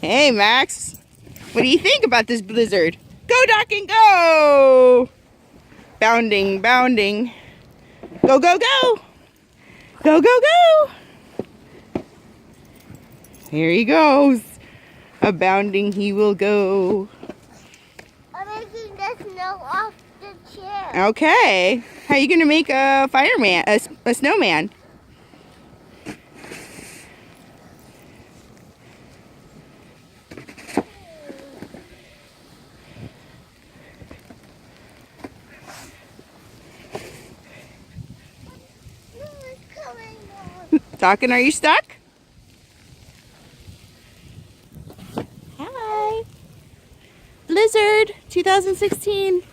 Hey, Max. What do you think about this blizzard? Go, Dockin, go! Bounding, bounding. Go, go, go! Go, go, go! Here he goes. A bounding he will go. I'm making the snow off the chair. Okay. How are you going to make a fireman, a snowman? No, it's coming on. Dockin, are you stuck? Hi. Blizzard 2016.